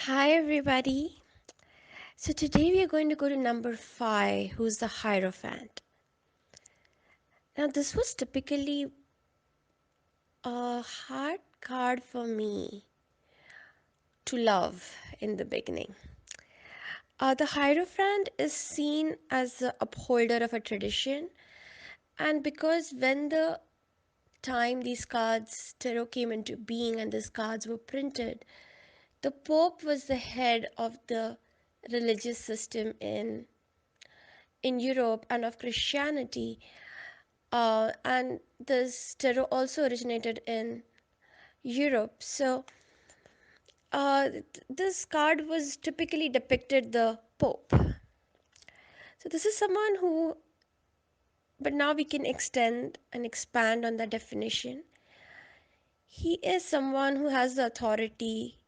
Hi, everybody. So, today we are going to go to number five, who's the Hierophant. Now, this was typically a hard card for me to love in the beginning. The Hierophant is seen as the upholder of a tradition, and because when the time these cards, tarot, came into being and these cards were printed, the Pope was the head of the religious system in Europe and of Christianity. And this tarot also originated in Europe. So, this card was typically depicted the Pope. So, this is someone who, but now we can extend and expand on that definition. He is someone who has the authority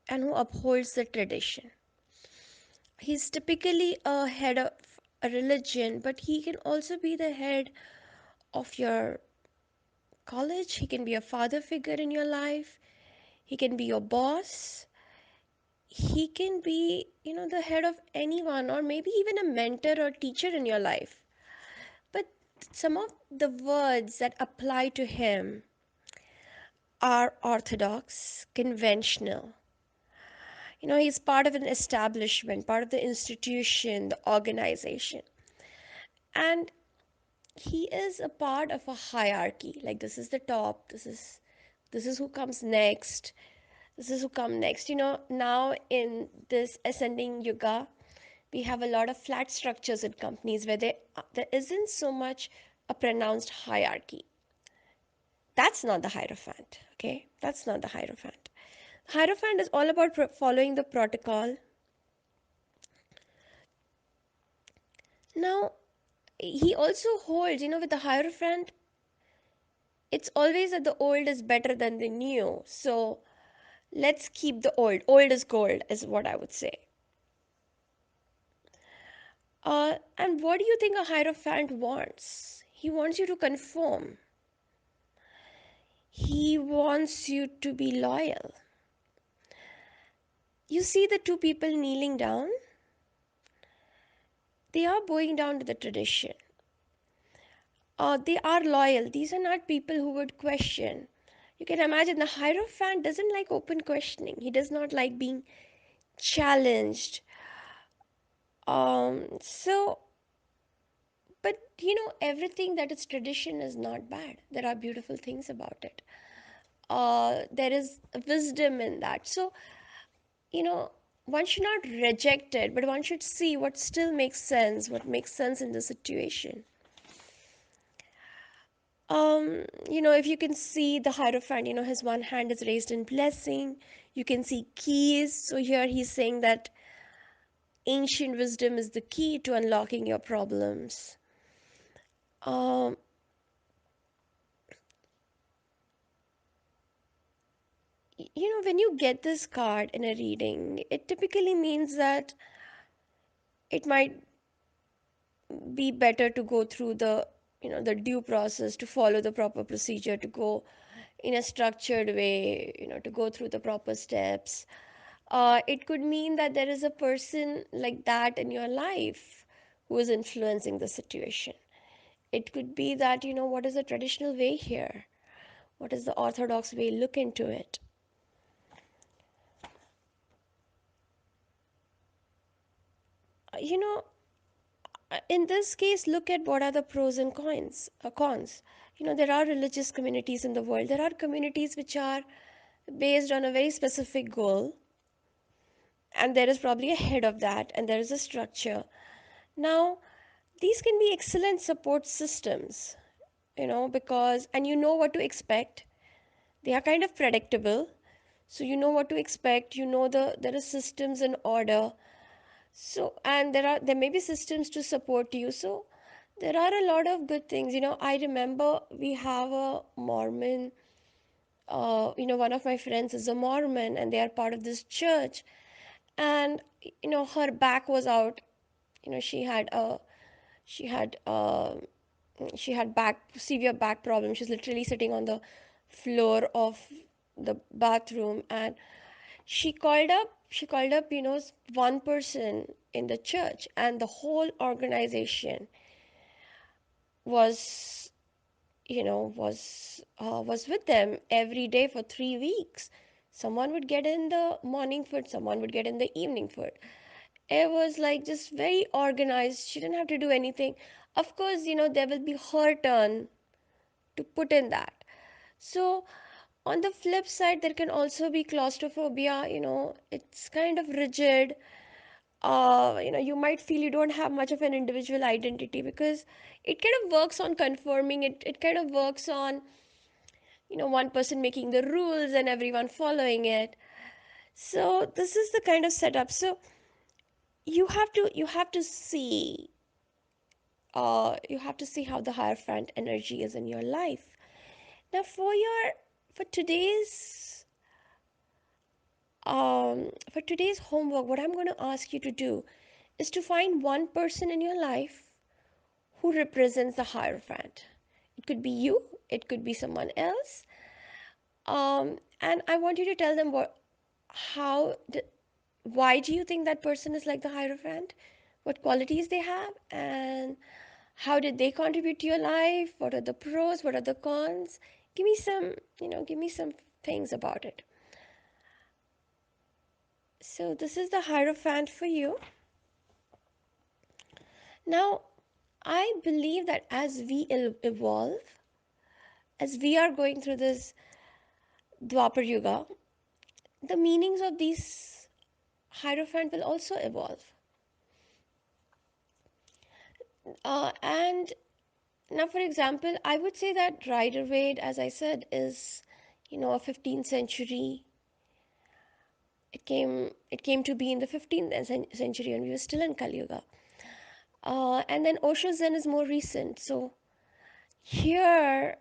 and who upholds the tradition. He's typically a head of a religion, but he can also be the head of your college. He can be a father figure in your life. He can be your boss. He can be, the head of anyone, or maybe even a mentor or teacher in your life. But some of the words that apply to him are orthodox, conventional. He's part of an establishment, part of the institution, the organization. And he is a part of a hierarchy. Like, this is the top, this is who comes next, this is who come next. Now in this ascending yoga, we have a lot of flat structures in companies where there isn't so much a pronounced hierarchy. That's not the Hierophant, okay? That's not the Hierophant. The Hierophant is all about following the protocol. Now, he also holds, with the Hierophant, it's always that the old is better than the new. So let's keep the old. Old is gold, is what I would say. And what do you think a Hierophant wants? He wants you to conform. He wants you to be loyal. You see the two people kneeling down? They are bowing down to the tradition. They are loyal. These are not people who would question. You can imagine the Hierophant doesn't like open questioning. He does not like being challenged. So, but everything that is tradition is not bad. There are beautiful things about it. There is wisdom in that. So, you know, one should not reject it, but one should see what still makes sense, what makes sense in the situation. If you can see the Hierophant, his one hand is raised in blessing. You can see keys. So here he's saying that ancient wisdom is the key to unlocking your problems. Um, when you get this card in a reading, it typically means that it might be better to go through the due process, to follow the proper procedure, to go in a structured way, to go through the proper steps. It could mean that there is a person like that in your life who is influencing the situation. It could be that, what is the traditional way here? What is the orthodox way? Look into it. You know, in this case, look at what are the pros and cons. There are religious communities in the world. There are communities which are based on a very specific goal, and there is probably a head of that, and there is a structure. Now, these can be excellent support systems, because, and you know what to expect. They are kind of predictable, so you know what to expect. There are systems in order. So, and there may be systems to support you. So there are a lot of good things. I remember we have a Mormon, one of my friends is a Mormon, and they are part of this church. And her back was out. you know she had a she had she had back severe back problem. She's literally sitting on the floor of the bathroom, and She called up, one person in the church, and the whole organization was, was with them every day for 3 weeks. Someone would get in the morning food, someone would get in the evening food. It was like just very organized. She didn't have to do anything. Of course, there will be her turn to put in that. So, on the flip side, there can also be claustrophobia. It's kind of rigid. You might feel you don't have much of an individual identity because it kind of works on conforming. It kind of works on, one person making the rules and everyone following it. So this is the kind of setup. So you have to see how the Hierophant energy is in your life. Now, for today's homework, what I'm going to ask you to do is to find one person in your life who represents the Hierophant. It could be you, it could be someone else. And I want you to tell them how, why do you think that person is like the Hierophant? What qualities they have, and how did they contribute to your life? What are the pros? What are the cons? Give me some things about it. So this is the Hierophant for you. Now, I believe that as we evolve, as we are going through this Dwapar Yuga, the meanings of these Hierophant will also evolve. And now, for example, I would say that Rider Waite, as I said, is, a 15th century. It came to be in the 15th century, and we were still in Kali Yuga. And then Osho Zen is more recent. So here,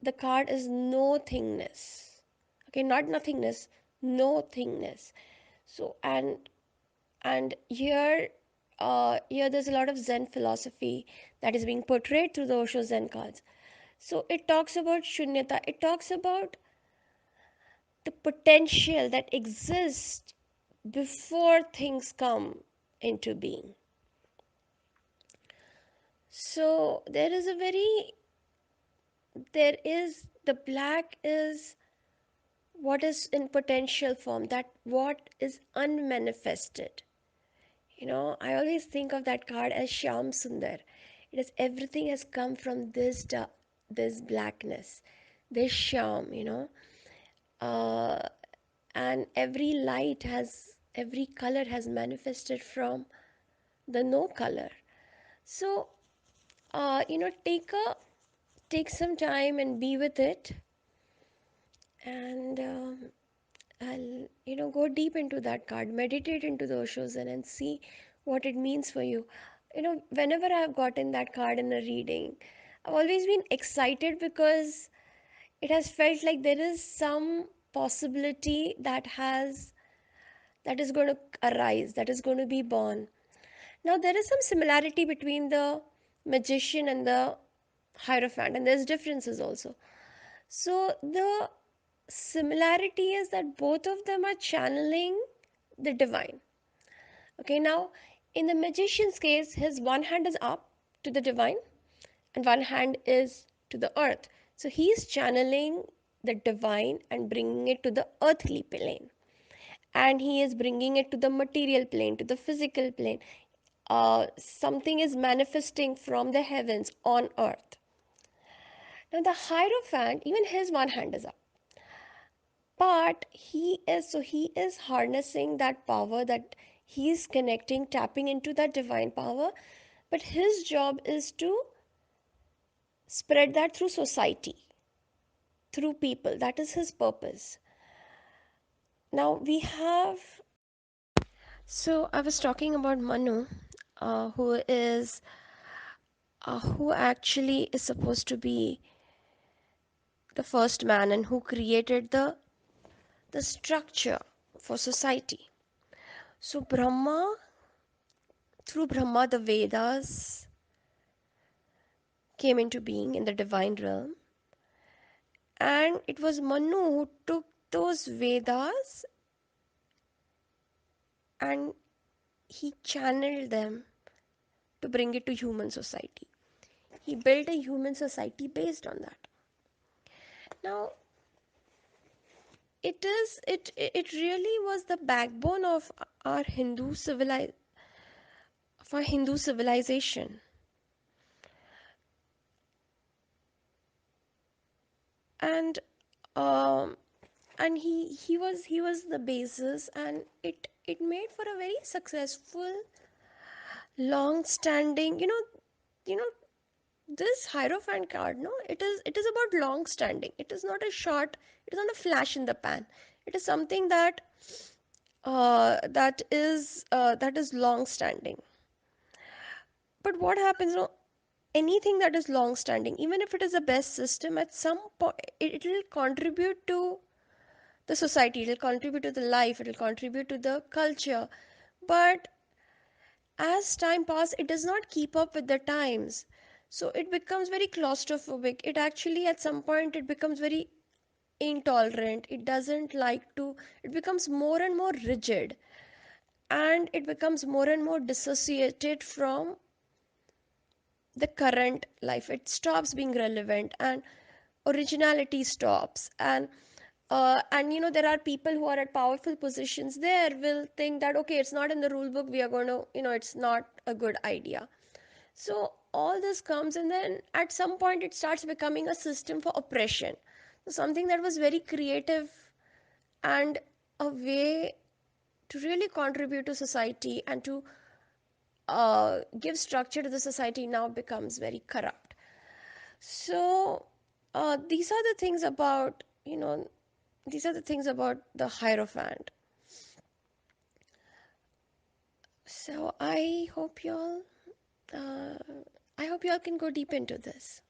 the card is nothingness. Okay, not nothingness, nothingness. So and here there's a lot of Zen philosophy that is being portrayed through the Osho Zen cards. So it talks about shunyata. It talks about the potential that exists before things come into being. So there is the black is what is in potential form, that what is unmanifested. I always think of that card as Sham Sundar. It is everything has come from this blackness, this Sham, uh, and every color has manifested from the no color. So, take some time and be with it, and I'll go deep into that card, meditate into those shows, and see what it means for you. Whenever I've gotten that card in a reading, I've always been excited because it has felt like there is some possibility that is going to arise, that is going to be born. Now, there is some similarity between the magician and the Hierophant, and there's differences also. So, the similarity is that both of them are channeling the divine. Okay, now in the magician's case, his one hand is up to the divine and one hand is to the earth. So he is channeling the divine and bringing it to the earthly plane, and he is bringing it to the material plane, to the physical plane. Something is manifesting from the heavens on earth. Now, the Hierophant, even his one hand is up, but he is harnessing that power, that he is connecting, tapping into that divine power, but his job is to spread that through society, through people. That is his purpose. Now we have, so I was talking about Manu, who actually is supposed to be the first man and who created the structure for society. So through Brahma, the Vedas came into being in the divine realm, and it was Manu who took those Vedas and he channeled them to bring it to human society. He built a human society based on that. Now, it really was the backbone our of our Hindu civilization, and um, he was the basis, and it made for a very successful, long standing. You know this Hierophant card. No, it is about long standing. It is not a short. It is not a flash in the pan. It is something that is long standing. But what happens? No, anything that is long standing, even if it is the best system, at some point it will contribute to the society, it will contribute to the life, it will contribute to the culture. But as time passes, it does not keep up with the times. So it becomes very claustrophobic. It actually, at some point, it becomes very intolerant. It doesn't like to, it becomes more and more rigid, and it becomes more and more dissociated from the current life. It stops being relevant, and originality stops. And there are people who are at powerful positions there will think that, okay, it's not in the rule book, we are going to, it's not a good idea. So all this comes, and then at some point it starts becoming a system for oppression. So something that was very creative and a way to really contribute to society and to give structure to the society now becomes very corrupt. So these are the things about, these are the things about the Hierophant. So uh, I hope y'all can go deep into this.